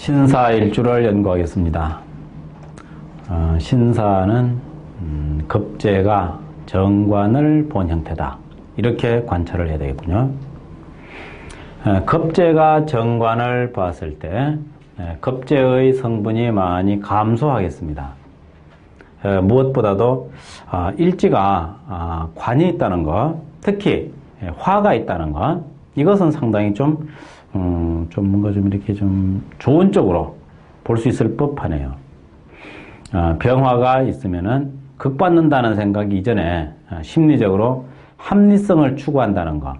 신사일주를 연구하겠습니다. 신사는 급제가 정관을 본 형태다. 이렇게 관찰을 해야 되겠군요. 급제가 정관을 봤을 때 급제의 성분이 많이 감소하겠습니다. 무엇보다도 일지가 관이 있다는 것, 특히 화가 있다는 것, 이것은 상당히 좀 뭔가 좀 이렇게 좀 좋은 쪽으로 볼 수 있을 법하네요. 병화가 있으면은 극받는다는 생각이 이전에 심리적으로 합리성을 추구한다는 것.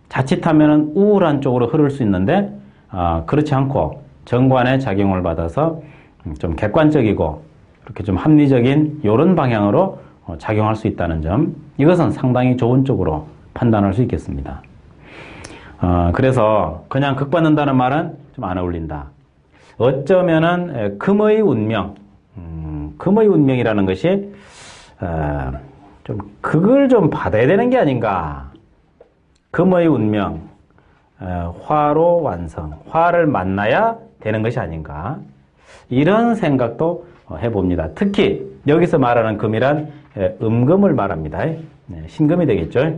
자칫하면은 우울한 쪽으로 흐를 수 있는데, 그렇지 않고 정관의 작용을 받아서 좀 객관적이고, 그렇게 좀 합리적인 이런 방향으로 작용할 수 있다는 점, 이것은 상당히 좋은 쪽으로 판단할 수 있겠습니다. 그래서 그냥 극받는다는 말은 좀 안 어울린다. 어쩌면은 금의 운명, 금의 운명이라는 것이 좀 극을 좀 받아야 되는 게 아닌가. 금의 운명, 화로 완성, 화를 만나야 되는 것이 아닌가. 이런 생각도 해봅니다. 특히 여기서 말하는 금이란 음금을 말합니다. 신금이 되겠죠.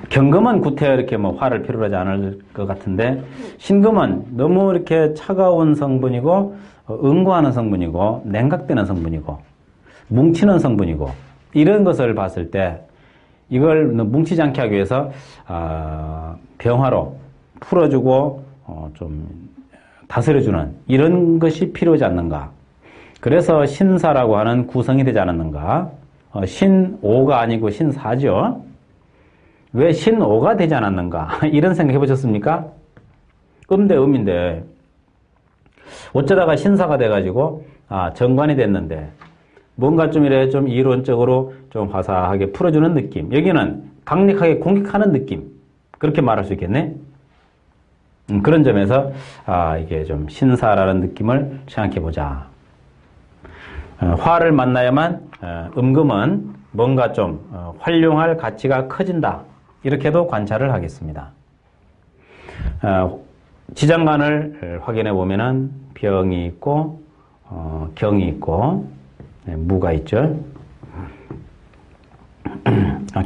경금은 구태여 이렇게 뭐 화를 필요로 하지 않을 것 같은데, 신금은 너무 이렇게 차가운 성분이고, 응고하는 성분이고, 냉각되는 성분이고, 뭉치는 성분이고, 이런 것을 봤을 때, 이걸 뭉치지 않게 하기 위해서, 병화로 풀어주고, 좀 다스려주는 이런 것이 필요하지 않는가. 그래서 신사라고 하는 구성이 되지 않았는가. 신오가 아니고 신사죠. 왜 신오가 되지 않았는가? 이런 생각 해보셨습니까? 대 음인데, 어쩌다가 신사가 돼가지고, 정관이 됐는데, 뭔가 좀 이래 좀 이론적으로 좀 화사하게 풀어주는 느낌. 여기는 강력하게 공격하는 느낌. 그렇게 말할 수 있겠네? 그런 점에서, 이게 좀 신사라는 느낌을 생각해보자. 화를 만나야만, 음금은 뭔가 좀 활용할 가치가 커진다. 이렇게도 관찰을 하겠습니다. 지장간을 확인해 보면은 병이 있고, 경이 있고, 무가 있죠.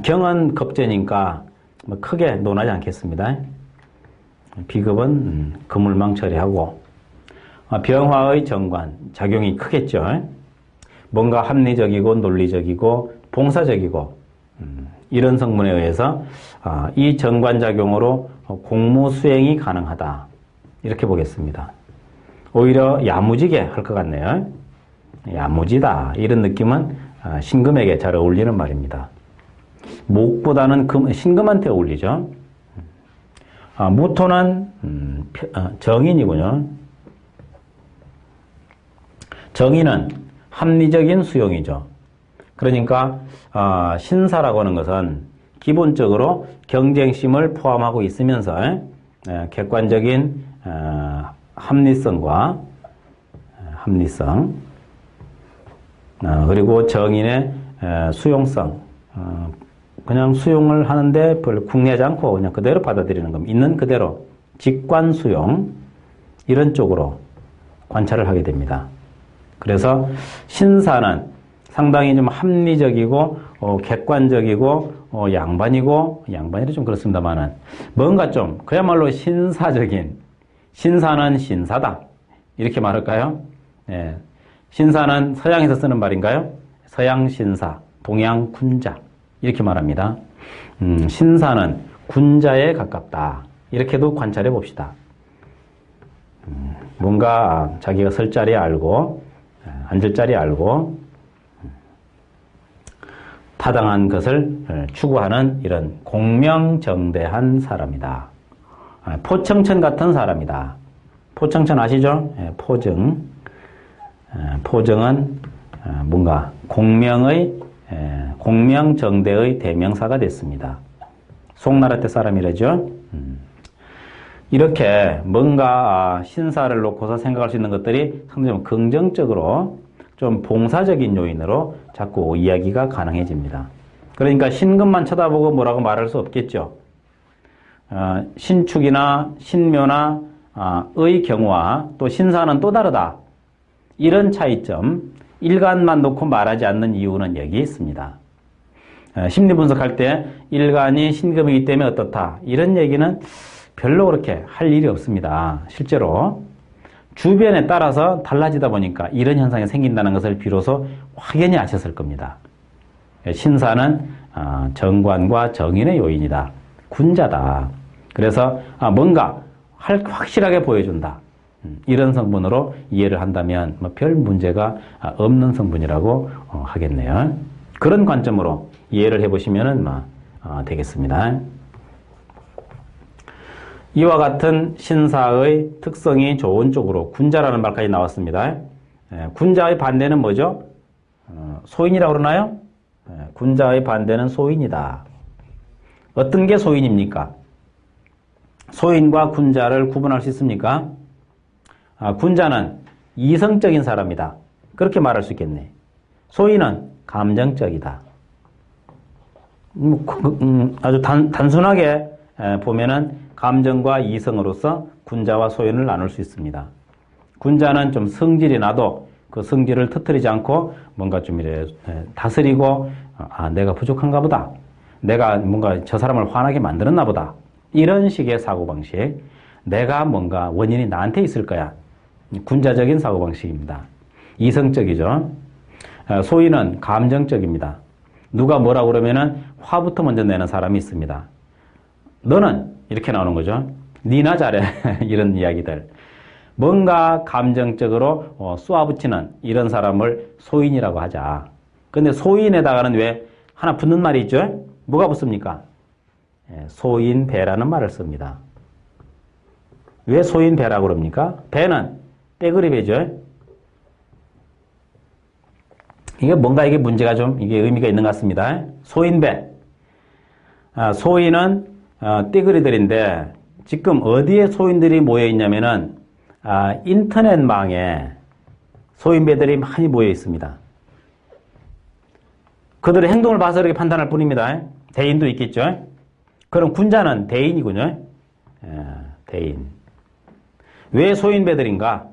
경은 급제니까 뭐 크게 논하지 않겠습니다. 비급은 그물망 처리하고, 병화의 정관, 작용이 크겠죠. 뭔가 합리적이고 논리적이고 봉사적이고, 이런 성분에 의해서 이 정관작용으로 공무 수행이 가능하다. 이렇게 보겠습니다. 오히려 야무지게 할 것 같네요. 야무지다. 이런 느낌은 신금에게 잘 어울리는 말입니다. 목보다는 신금한테 어울리죠. 무토는 정인이군요. 정인은 합리적인 수용이죠. 그러니까 신사라고 하는 것은 기본적으로 경쟁심을 포함하고 있으면서 객관적인 합리성과 합리성, 그리고 정인의 수용성, 그냥 수용을 하는데 별로 궁리하지 않고 그냥 그대로 받아들이는 겁니다. 있는 그대로 직관 수용, 이런 쪽으로 관찰을 하게 됩니다. 그래서 신사는 상당히 좀 합리적이고, 객관적이고, 양반이라 좀 그렇습니다만은, 뭔가 좀, 그야말로 신사적인, 신사는 신사다. 이렇게 말할까요? 예. 신사는 서양에서 쓰는 말인가요? 서양 신사, 동양 군자. 이렇게 말합니다. 신사는 군자에 가깝다. 이렇게도 관찰해 봅시다. 뭔가 자기가 설 자리 알고, 앉을 자리 알고, 타당한 것을 추구하는 이런 공명정대한 사람이다. 포청천 같은 사람이다. 포청천 아시죠? 포정. 포정은 뭔가 공명정대의 대명사가 됐습니다. 송나라 때 사람이라죠. 이렇게 뭔가 신사를 놓고서 생각할 수 있는 것들이 상당히 좀 긍정적으로, 좀 봉사적인 요인으로 자꾸 이야기가 가능해집니다. 그러니까 신금만 쳐다보고 뭐라고 말할 수 없겠죠. 신축이나 신묘나 의 경우와 또 신사는 또 다르다. 이런 차이점, 일간만 놓고 말하지 않는 이유는 여기 있습니다. 심리 분석할 때 일간이 신금이기 때문에 어떻다. 이런 얘기는 별로 그렇게 할 일이 없습니다. 실제로 주변에 따라서 달라지다 보니까 이런 현상이 생긴다는 것을 비로소 확연히 아셨을 겁니다. 신사는 정관과 정인의 요인이다. 군자다. 그래서 뭔가 확실하게 보여준다. 이런 성분으로 이해를 한다면 별 문제가 없는 성분이라고 하겠네요. 그런 관점으로 이해를 해보시면 되겠습니다. 이와 같은 신사의 특성이 좋은 쪽으로 군자라는 말까지 나왔습니다. 군자의 반대는 뭐죠? 소인이라고 그러나요? 군자의 반대는 소인이다. 어떤 게 소인입니까? 소인과 군자를 구분할 수 있습니까? 군자는 이성적인 사람이다. 그렇게 말할 수 있겠네. 소인은 감정적이다. 아주 단순하게 보면은 감정과 이성으로서 군자와 소인을 나눌 수 있습니다. 군자는 좀 성질이 나도 그 성질을 터뜨리지 않고 뭔가 좀 이래 다스리고 내가 부족한가 보다. 내가 뭔가 저 사람을 화나게 만들었나 보다. 이런 식의 사고방식. 내가 뭔가 원인이 나한테 있을 거야. 군자적인 사고방식입니다. 이성적이죠. 소인은 감정적입니다. 누가 뭐라고 그러면은 화부터 먼저 내는 사람이 있습니다. 너는 이렇게 나오는 거죠. 니나 잘해. 이런 이야기들. 뭔가 감정적으로 쏘아붙이는 이런 사람을 소인이라고 하자. 근데 소인에다가는 왜 하나 붙는 말이 있죠? 뭐가 붙습니까? 소인배라는 말을 씁니다. 왜 소인배라고 그럽니까? 배는 떼그리 배죠. 이게 뭔가 이게 문제가 좀 이게 의미가 있는 것 같습니다. 소인배. 소인은 떼그리들인데 지금 어디에 소인들이 모여 있냐면은 인터넷망에 소인배들이 많이 모여 있습니다. 그들의 행동을 봐서 이렇게 판단할 뿐입니다. 대인도 있겠죠. 그럼 군자는 대인이군요. 대인. 왜 소인배들인가?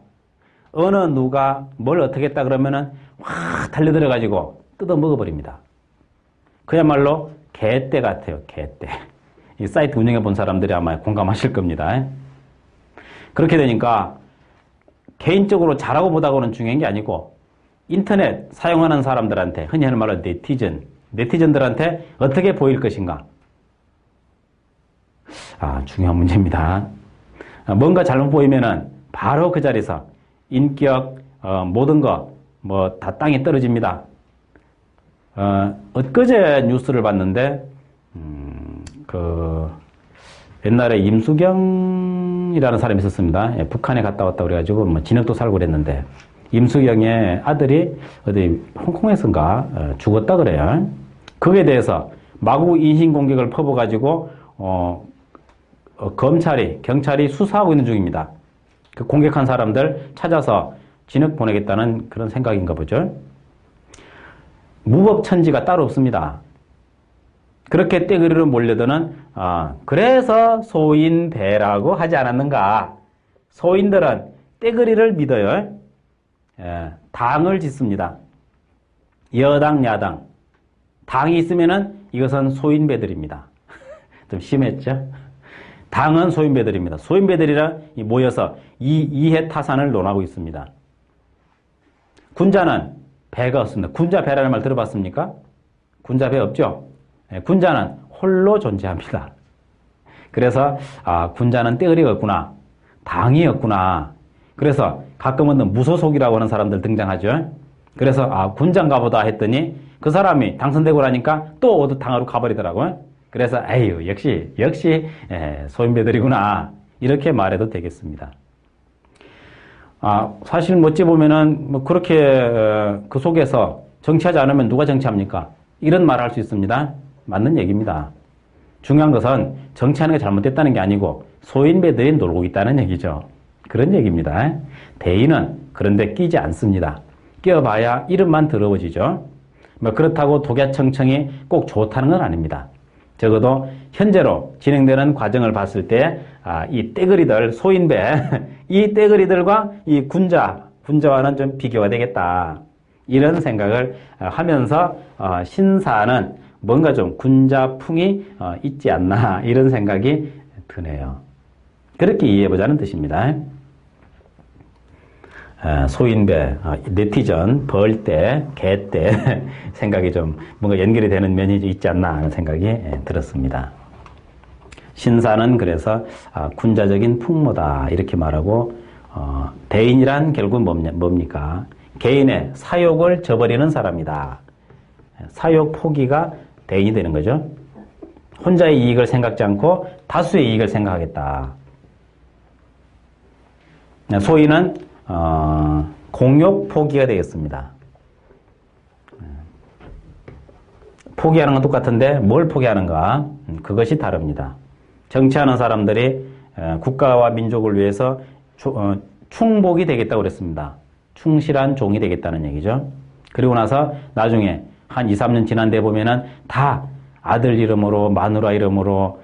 어느 누가 뭘 어떻게 했다 그러면은 확 달려들어가지고 뜯어 먹어버립니다. 그야말로 개떼 같아요. 개떼. 이 사이트 운영해 본 사람들이 아마 공감하실 겁니다. 그렇게 되니까 개인적으로 잘하고 못하고는 중요한 게 아니고 인터넷 사용하는 사람들한테 흔히 하는 말로 네티즌들한테 어떻게 보일 것인가. 중요한 문제입니다. 뭔가 잘못 보이면은 바로 그 자리에서 인격, 모든 거 다 땅에 떨어집니다. 엊그제 뉴스를 봤는데 옛날에 임수경이라는 사람이 있었습니다. 북한에 갔다 왔다 그래가지고 진흙도 살고 그랬는데 임수경의 아들이 어디 홍콩에선가 죽었다 그래요. 거기에 대해서 마구 인신공격을 퍼부어가지고 경찰이 수사하고 있는 중입니다. 그 공격한 사람들 찾아서 진흙 보내겠다는 그런 생각인가 보죠. 무법천지가 따로 없습니다. 그렇게 떼그리로 몰려드는 그래서 소인배라고 하지 않았는가. 소인들은 떼그리를 믿어요. 당을 짓습니다. 여당, 야당. 당이 있으면은 이것은 소인배들입니다. 좀 심했죠? 당은 소인배들입니다. 소인배들이랑 모여서 이해타산을 논하고 있습니다. 군자는 배가 없습니다. 군자배라는 말 들어봤습니까? 군자배 없죠? 군자는 홀로 존재합니다. 그래서 군자는 떼거리가 없구나. 당이 없구나. 그래서 가끔은 무소속이라고 하는 사람들 등장하죠. 그래서 군자인가 보다 했더니 그 사람이 당선되고 나니까 또 어디 당으로 가버리더라고요. 그래서 에휴 역시 소인배들이구나. 이렇게 말해도 되겠습니다. 사실 어찌 보면은 그렇게 그 속에서 정치하지 않으면 누가 정치합니까? 이런 말을 할 수 있습니다. 맞는 얘기입니다. 중요한 것은 정치하는 게 잘못됐다는 게 아니고 소인배들이 놀고 있다는 얘기죠. 그런 얘기입니다. 대인은 그런데 끼지 않습니다. 끼어봐야 이름만 더러워지죠. 그렇다고 독야청청이 꼭 좋다는 건 아닙니다. 적어도 현재로 진행되는 과정을 봤을 때, 이 떼거리들, 소인배, 이 떼거리들과 이 군자와는 좀 비교가 되겠다. 이런 생각을 하면서, 신사는 뭔가 좀 군자풍이 있지 않나, 이런 생각이 드네요. 그렇게 이해해보자는 뜻입니다. 소인배, 네티즌, 벌떼, 개떼 생각이 좀 뭔가 연결이 되는 면이 있지 않나 하는 생각이 들었습니다. 신사는 그래서 군자적인 풍모다 이렇게 말하고 대인이란 결국 뭡니까? 개인의 사욕을 저버리는 사람이다. 사욕 포기가 대인이 되는 거죠. 혼자의 이익을 생각지 않고 다수의 이익을 생각하겠다. 소인은 공욕 포기가 되겠습니다. 포기하는 건 똑같은데 뭘 포기하는가? 그것이 다릅니다. 정치하는 사람들이 국가와 민족을 위해서 충복이 되겠다고 그랬습니다. 충실한 종이 되겠다는 얘기죠. 그리고 나서 나중에 한 2, 3년 지난 데 보면은 다 아들 이름으로, 마누라 이름으로,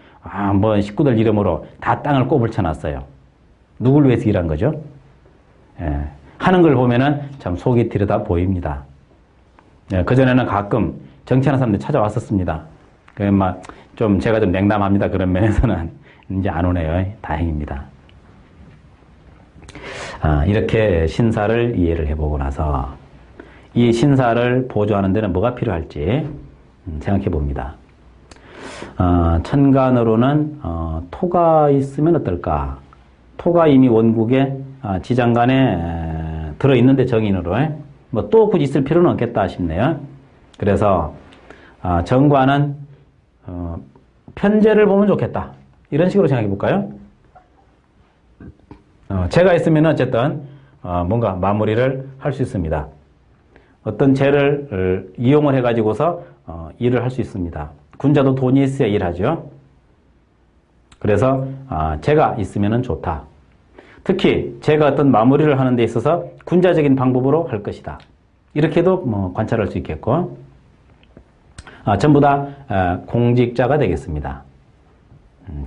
뭐 식구들 이름으로 다 땅을 꼽을 쳐놨어요. 누굴 위해서 일한 거죠? 하는 걸 보면은 참 속이 들여다 보입니다. 그전에는 가끔 정치하는 사람들이 찾아왔었습니다. 좀 제가 좀 냉담합니다. 그런 면에서는 이제 안 오네요. 다행입니다. 이렇게 신사를 이해를 해보고 나서 이 신사를 보조하는 데는 뭐가 필요할지 생각해 봅니다. 천간으로는 토가 있으면 어떨까? 토가 이미 원국에 지장간에 들어있는데 정인으로 뭐 또 굳이 있을 필요는 없겠다 싶네요. 그래서 정관은 편제를 보면 좋겠다. 이런 식으로 생각해 볼까요? 제가 있으면 어쨌든 뭔가 마무리를 할 수 있습니다. 어떤 재를 이용을 해가지고서 일을 할 수 있습니다. 군자도 돈이 있어야 일하죠. 그래서 제가 있으면 좋다. 특히 제가 어떤 마무리를 하는 데 있어서 군자적인 방법으로 할 것이다. 이렇게도 뭐 관찰할 수 있겠고 전부 다 공직자가 되겠습니다.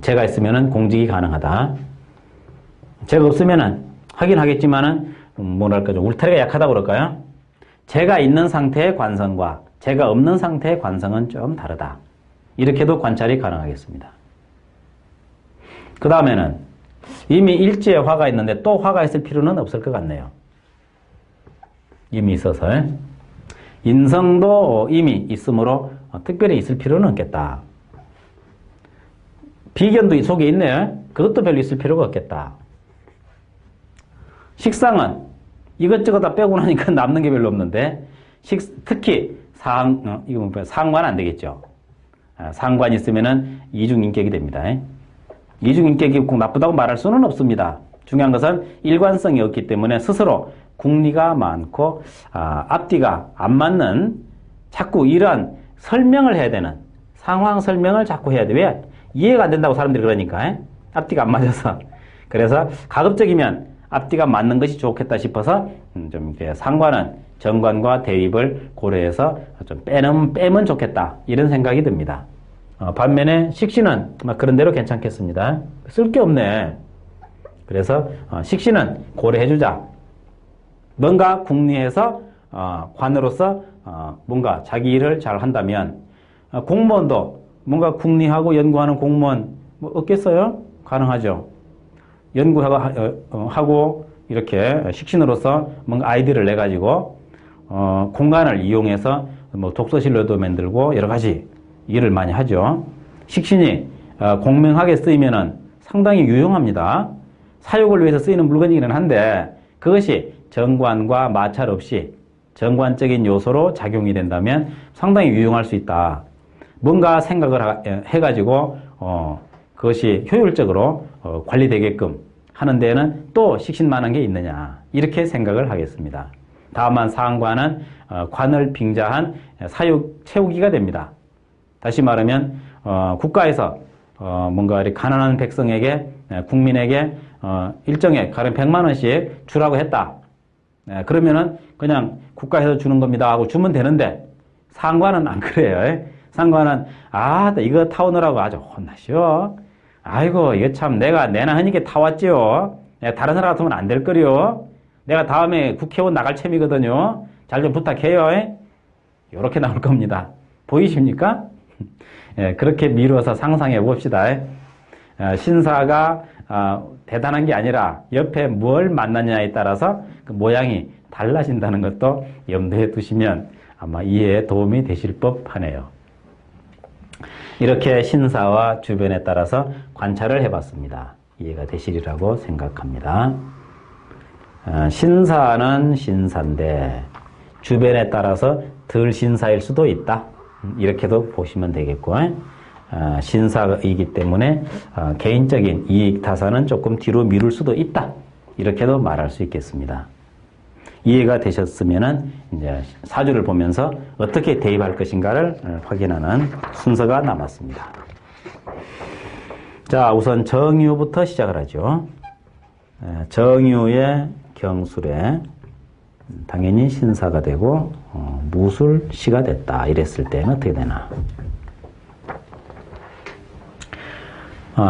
제가 있으면 공직이 가능하다. 제가 없으면 하긴 하겠지만은 뭐랄까 좀 울타리가 약하다고 그럴까요? 제가 있는 상태의 관성과 제가 없는 상태의 관성은 좀 다르다. 이렇게도 관찰이 가능하겠습니다. 그 다음에는 이미 일지에 화가 있는데 또 화가 있을 필요는 없을 것 같네요. 이미 있어서 인성도 이미 있으므로 특별히 있을 필요는 없겠다. 비견도 속에 있네요. 그것도 별로 있을 필요가 없겠다. 식상은 이것저것 다 빼고 나니까 남는 게 별로 없는데 특히 상관 안 되겠죠. 상관 있으면은 이중인격이 됩니다. 이중인격이 꼭 나쁘다고 말할 수는 없습니다. 중요한 것은 일관성이 없기 때문에 스스로 궁리가 많고 앞뒤가 안 맞는 자꾸 이러한 설명을 해야 되는 상황 설명을 자꾸 해야 돼. 왜? 이해가 안 된다고 사람들이 그러니까 앞뒤가 안 맞아서. 그래서 가급적이면 앞뒤가 맞는 것이 좋겠다 싶어서 좀 이렇게 상관은 정관과 대입을 고려해서 좀 빼면 좋겠다 이런 생각이 듭니다. 반면에 식신은 그런 대로 괜찮겠습니다. 쓸 게 없네. 그래서 식신은 고려해주자. 뭔가 궁리해서 관으로서 뭔가 자기 일을 잘 한다면 공무원도 뭔가 궁리하고 연구하는 공무원 뭐 없겠어요? 가능하죠. 연구하고 이렇게 식신으로서 뭔가 아이디어를 내가지고 공간을 이용해서 뭐 독서실로도 만들고 여러 가지 일을 많이 하죠. 식신이 공명하게 쓰이면은 상당히 유용합니다. 사육을 위해서 쓰이는 물건이기는 한데 그것이 정관과 마찰 없이 정관적인 요소로 작용이 된다면 상당히 유용할 수 있다. 뭔가 생각을 해가지고 그것이 효율적으로 관리되게끔 하는 데에는 또 식신만한 게 있느냐 이렇게 생각을 하겠습니다. 다만 상관은 관을 빙자한 사육 채우기가 됩니다. 다시 말하면 국가에서 뭔가 가난한 백성에게 국민에게 일정액 가령 100만 원씩 주라고 했다. 그러면은 그냥 국가에서 주는 겁니다 하고 주면 되는데 상관은 안 그래요. 상관은 이거 타오느라고 아주 혼나시오. 아이고 이거 참 내가 내나 하니까 타왔지요. 내가 다른 사람 같으면 안 될 거요. 내가 다음에 국회의원 나갈 참이거든요. 잘 좀 부탁해요. 이렇게 나올 겁니다. 보이십니까? 그렇게 미루어서 상상해 봅시다. 신사가 대단한 게 아니라 옆에 뭘 만나냐에 따라서 그 모양이 달라진다는 것도 염두에 두시면 아마 이해에 도움이 되실 법하네요. 이렇게 신사와 주변에 따라서 관찰을 해봤습니다. 이해가 되시리라고 생각합니다. 신사는 신사인데 주변에 따라서 덜 신사일 수도 있다. 이렇게도 보시면 되겠고, 신사이기 때문에 개인적인 이익 타산은 조금 뒤로 미룰 수도 있다. 이렇게도 말할 수 있겠습니다. 이해가 되셨으면은 이제 사주를 보면서 어떻게 대입할 것인가를 확인하는 순서가 남았습니다. 자, 우선 정유부터 시작을 하죠. 정유의 경술에 당연히 신사가 되고 무술시가 됐다. 이랬을 때는 어떻게 되나?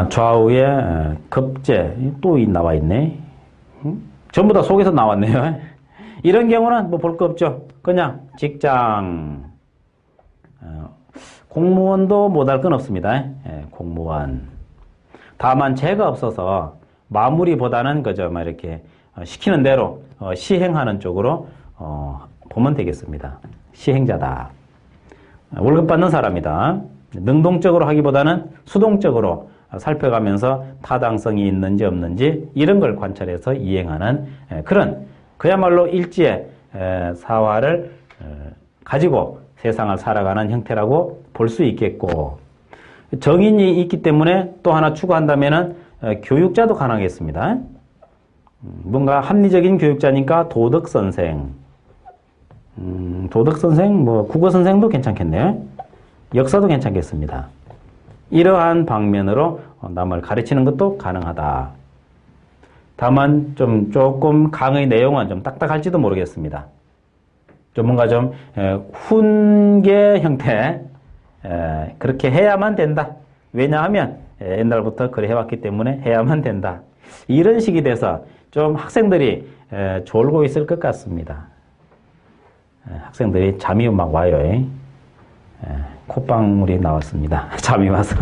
좌우에 급제 또 나와 있네. 전부 다 속에서 나왔네요. 이런 경우는 뭐 볼 거 없죠. 그냥 직장, 공무원도 못할 건 없습니다. 공무원. 다만 죄가 없어서 마무리보다는 그저 막 이렇게 시키는 대로 시행하는 쪽으로 보면 되겠습니다. 시행자다. 월급 받는 사람이다. 능동적으로 하기보다는 수동적으로 살펴가면서 타당성이 있는지 없는지 이런 걸 관찰해서 이행하는 그런 그야말로 일지의 사화를 가지고 세상을 살아가는 형태라고 볼 수 있겠고, 정인이 있기 때문에 또 하나 추가한다면은 교육자도 가능하겠습니다. 뭔가 합리적인 교육자니까 도덕선생, 도덕선생, 뭐 국어선생도 괜찮겠네요. 역사도 괜찮겠습니다. 이러한 방면으로 남을 가르치는 것도 가능하다. 다만 조금 강의 내용은 좀 딱딱할지도 모르겠습니다. 좀 뭔가 좀 훈계 형태, 그렇게 해야만 된다. 왜냐하면 옛날부터 그래 해왔기 때문에 해야만 된다. 이런 식이 돼서 좀 학생들이 졸고 있을 것 같습니다. 학생들이 잠이 막 와요. 콧방울이 나왔습니다. 잠이 와서.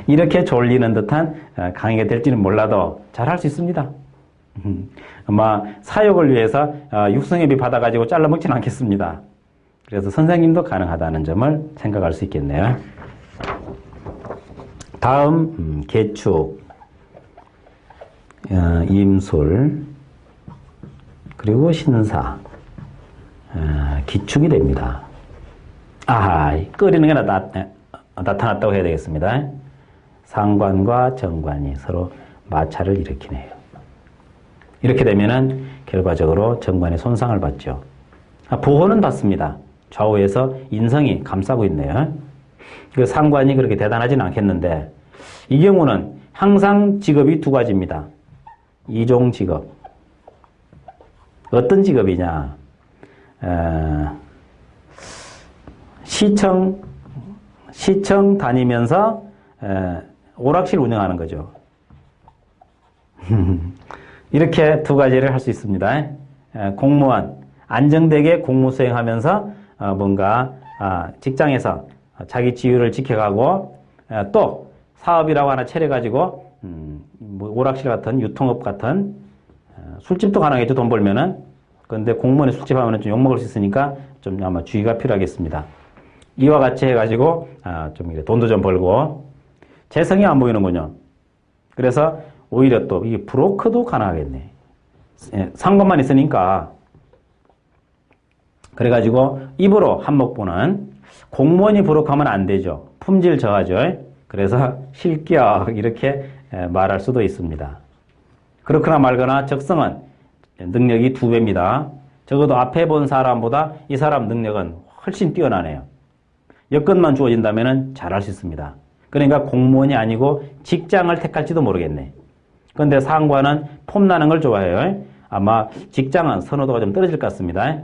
이렇게 졸리는 듯한 강의가 될지는 몰라도 잘할 수 있습니다. 아마 사역을 위해서 육성회비 받아가지고 잘라먹지는 않겠습니다. 그래서 선생님도 가능하다는 점을 생각할 수 있겠네요. 다음 계축, 임술, 그리고 신사, 기축이 됩니다. 끓이는 게 나타났다고 해야 되겠습니다. 상관과 정관이 서로 마찰을 일으키네요. 이렇게 되면은 결과적으로 정관이 손상을 받죠. 보호는 받습니다. 좌우에서 인성이 감싸고 있네요. 그 상관이 그렇게 대단하진 않겠는데, 이 경우는 항상 직업이 두 가지입니다. 이종 직업. 어떤 직업이냐? 시청 다니면서 오락실 운영하는 거죠. 이렇게 두 가지를 할 수 있습니다. 공무원, 안정되게 공무 수행하면서 뭔가 직장에서 자기 지위를 지켜가고, 또 사업이라고 하나 차려가지고 뭐 오락실 같은 유통업 같은 술집도 가능하겠죠. 돈 벌면은. 그런데 공무원이 술집하면 좀 욕먹을 수 있으니까 좀 아마 주의가 필요하겠습니다. 이와 같이 해가지고 좀 돈도 좀 벌고 재성이 안 보이는군요. 그래서 오히려 또 이 브로커도 가능하겠네. 상관만 있으니까. 그래가지고 입으로 한몫 보는, 공무원이 브로커하면 안 되죠. 품질 저하죠. 그래서 실격 이렇게 말할 수도 있습니다. 그렇거나 말거나 적성은 능력이 2배입니다. 적어도 앞에 본 사람보다 이 사람 능력은 훨씬 뛰어나네요. 여건만 주어진다면 잘할 수 있습니다. 그러니까 공무원이 아니고 직장을 택할지도 모르겠네. 그런데 상관은 폼나는 걸 좋아해요. 아마 직장은 선호도가 좀 떨어질 것 같습니다.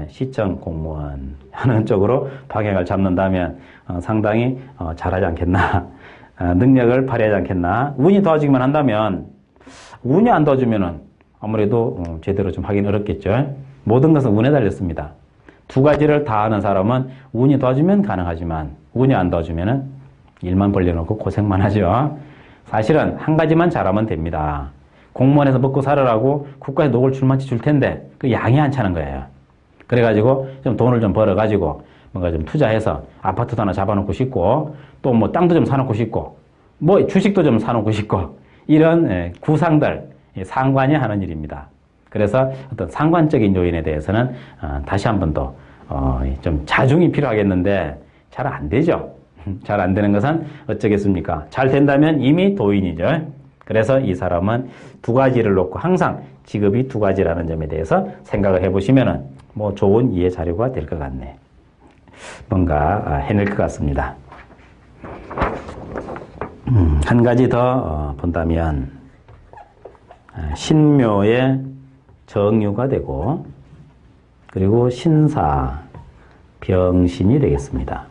시청 공무원 하는 쪽으로 방향을 잡는다면 상당히 잘하지 않겠나. 능력을 발휘하지 않겠나. 운이 도와주기만 한다면, 운이 안 도와주면은 아무래도 제대로 좀 하긴 어렵겠죠. 모든 것은 운에 달렸습니다. 두 가지를 다 하는 사람은 운이 도와주면 가능하지만 운이 안 도와주면은 일만 벌려놓고 고생만 하죠. 사실은 한 가지만 잘하면 됩니다. 공무원에서 먹고 살으라고 국가에 노골 출마치 줄 텐데 그 양이 안 차는 거예요. 그래가지고 좀 돈을 좀 벌어가지고 뭔가 좀 투자해서 아파트도 하나 잡아놓고 싶고 또 뭐 땅도 좀 사놓고 싶고 뭐 주식도 좀 사놓고 싶고 이런 구상들 상관이 하는 일입니다. 그래서 어떤 상관적인 요인에 대해서는 다시 한 번 더 좀 자중이 필요하겠는데 잘 안 되죠. 잘 안 되는 것은 어쩌겠습니까? 잘 된다면 이미 도인이죠. 그래서 이 사람은 두 가지를 놓고 항상 직업이 두 가지라는 점에 대해서 생각을 해보시면은 뭐 좋은 이해 자료가 될 것 같네. 뭔가 해낼 것 같습니다. 한 가지 더 본다면 신묘의 정유가 되고 그리고 신사 병신이 되겠습니다.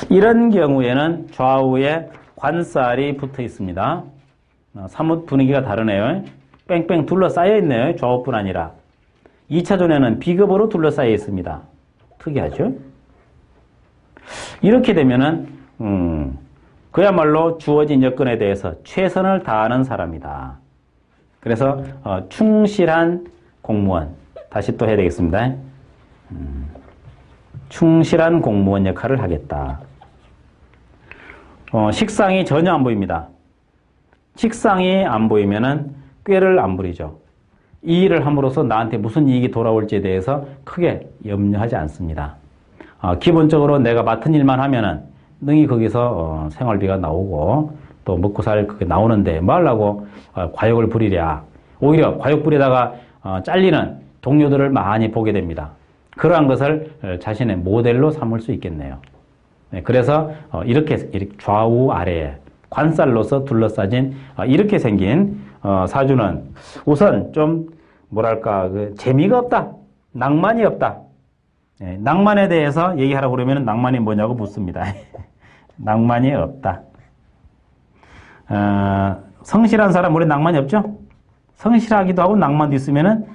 이런 경우에는 좌우에 관살이 붙어 있습니다. 사뭇 분위기가 다르네요. 뺑뺑 둘러싸여 있네요. 좌우뿐 아니라 2차전에는 비급으로 둘러싸여 있습니다. 특이하죠? 이렇게 되면은 그야말로 주어진 여건에 대해서 최선을 다하는 사람이다. 그래서 충실한 공무원, 다시 또 해야 되겠습니다. 충실한 공무원 역할을 하겠다. 식상이 전혀 안 보입니다. 식상이 안 보이면은 꾀를 안 부리죠. 이 일을 함으로써 나한테 무슨 이익이 돌아올지에 대해서 크게 염려하지 않습니다. 기본적으로 내가 맡은 일만 하면은 능히 거기서 생활비가 나오고 또 먹고 살 그게 나오는데 뭐 하려고 과욕을 부리랴. 오히려 과욕 부리다가 잘리는 동료들을 많이 보게 됩니다. 그러한 것을 자신의 모델로 삼을 수 있겠네요. 그래서 이렇게 좌우 아래에 관살로서 둘러싸진 이렇게 생긴 사주는 우선 좀 뭐랄까 재미가 없다. 낭만이 없다. 낭만에 대해서 얘기하라고 그러면 낭만이 뭐냐고 묻습니다. 낭만이 없다. 성실한 사람 우리 낭만이 없죠? 성실하기도 하고 낭만도 있으면은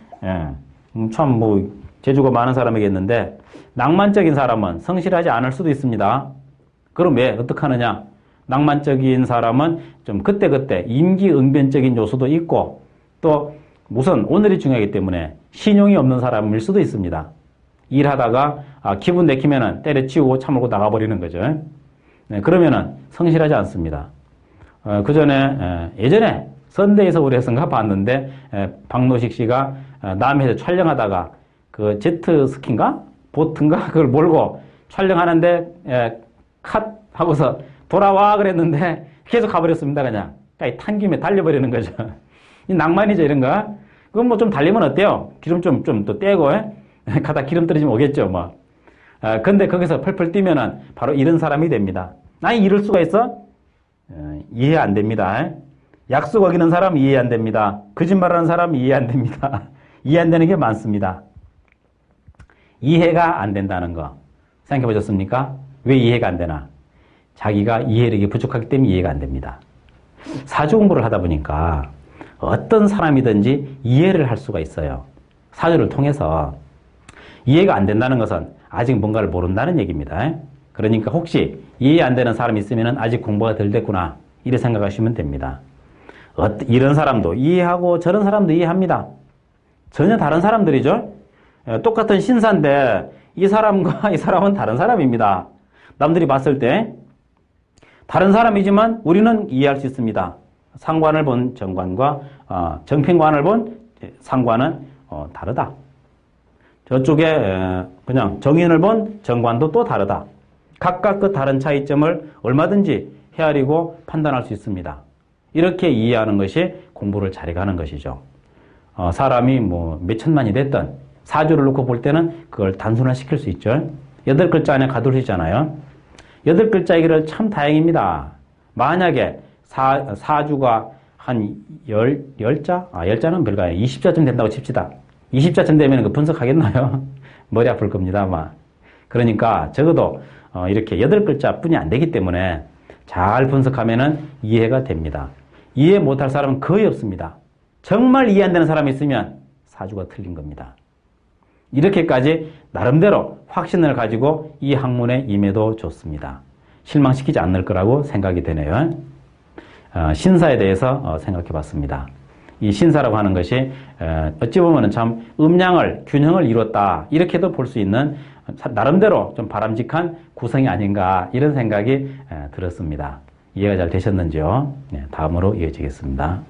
참 뭐 재주가 많은 사람이겠는데 낭만적인 사람은 성실하지 않을 수도 있습니다. 그럼 왜 어떻게 하느냐? 낭만적인 사람은 좀 그때그때 임기응변적인 요소도 있고 또 우선 오늘이 중요하기 때문에 신용이 없는 사람일 수도 있습니다. 일하다가 기분 내키면은 때려치우고 차물고 나가버리는 거죠. 그러면은 성실하지 않습니다. 그 전에 예전에 선대에서 우리 해선가 봤는데 박노식 씨가 남해에서 촬영하다가 그 제트스키인가 보트인가 그걸 몰고 촬영하는데 컷 하고서 돌아와 그랬는데 계속 가버렸습니다. 그냥 탄 김에 달려버리는 거죠. 이 낭만이죠 이런 거. 그건 뭐 좀 달리면 어때요? 기름 좀 또 떼고 가다 기름 떨어지면 오겠죠 뭐. 근데 거기서 펄펄 뛰면은 바로 이런 사람이 됩니다. 아니 이럴 수가 있어? 이해 안 됩니다. 약속 어기는 사람 이해 안 됩니다. 거짓말하는 사람 이해 안 됩니다. 이해 안 되는 게 많습니다. 이해가 안 된다는 거 생각해 보셨습니까? 왜 이해가 안 되나? 자기가 이해력이 부족하기 때문에 이해가 안 됩니다. 사주 공부를 하다 보니까 어떤 사람이든지 이해를 할 수가 있어요. 사주를 통해서 이해가 안 된다는 것은 아직 뭔가를 모른다는 얘기입니다. 그러니까 혹시 이해 안 되는 사람이 있으면 아직 공부가 덜 됐구나 이렇게 생각하시면 됩니다. 이런 사람도 이해하고 저런 사람도 이해합니다. 전혀 다른 사람들이죠. 똑같은 신사인데 이 사람과 이 사람은 다른 사람입니다. 남들이 봤을 때 다른 사람이지만 우리는 이해할 수 있습니다. 상관을 본 정관과 정편관을 본 상관은 다르다. 저쪽에 그냥 정인을 본 정관도 또 다르다. 각각 그 다른 차이점을 얼마든지 헤아리고 판단할 수 있습니다. 이렇게 이해하는 것이 공부를 잘해가는 것이죠. 사람이 뭐 몇천만이 됐든 사주를 놓고 볼 때는 그걸 단순화시킬 수 있죠. 8글자 안에 가둘 수 있잖아요. 8글자이기를 참 다행입니다. 만약에 사주가 한 10자? 10자는 별거 아니에요. 20자쯤 된다고 칩시다. 20자쯤 되면 그 분석하겠나요? 머리 아플 겁니다, 아마. 그러니까 적어도 이렇게 8글자 뿐이 안 되기 때문에 잘 분석하면은 이해가 됩니다. 이해 못할 사람은 거의 없습니다. 정말 이해 안 되는 사람이 있으면 사주가 틀린 겁니다. 이렇게까지 나름대로 확신을 가지고 이 학문에 임해도 좋습니다. 실망시키지 않을 거라고 생각이 되네요. 신사에 대해서 생각해 봤습니다. 이 신사라고 하는 것이 어찌 보면 참 음양을, 균형을 이뤘다 이렇게도 볼 수 있는 나름대로 좀 바람직한 구성이 아닌가 이런 생각이 들었습니다. 이해가 잘 되셨는지요? 네, 다음으로 이어지겠습니다.